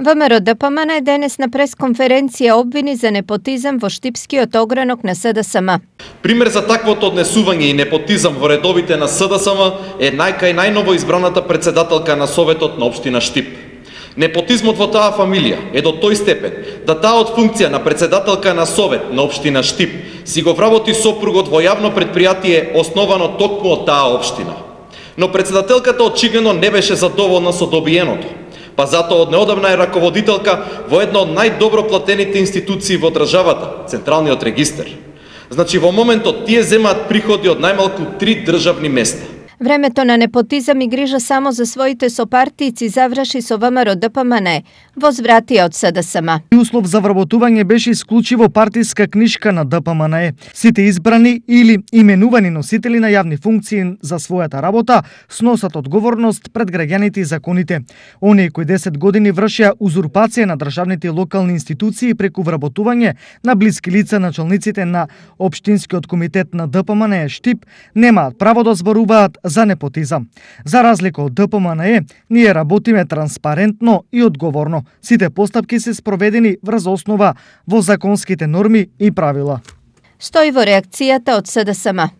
ВМРО ДПМН е денес на пресконференција обвини за непотизам во Штипскиот огранок на СДСМ. Пример за таквото однесување и непотизам во редовите на СДСМ е најново избраната председателка на Советот на општина Штип. Непотизмот во таа фамилија е до тој степен да таа од функција на председателка на Совет на општина Штип си го вработи сопругот во јавно предпријатие основано токму од таа општина. Но председателката очигледно не беше задоволна со добиеното, па затоа од неодамна е раководителка во една од најдобро платените институции во државата, Централниот регистар. Значи во моментот тие земаат приходи од најмалку 3 државни места. Времето на непотизам и грижа само за своите сопартијци заврши со ВМРО ДПМН во звратија од СДСМ. Услов за вработување беше исклучиво партиска книшка на ДПМН. Сите избрани или именувани носители на јавни функции за својата работа сносат одговорност пред граѓаните и законите. Оние кои 10 години вршеа узурпација на државните и локални институции преку вработување на блиски лица началниците на Општинскиот комитет на ДПМН Штип немаат право да зборуваат за непотизам. За разлика од ДПМН, ние работиме транспарентно и одговорно. Сите постапки се спроведени врз основа во законските норми и правила. Стои во реакцијата од СДСМ.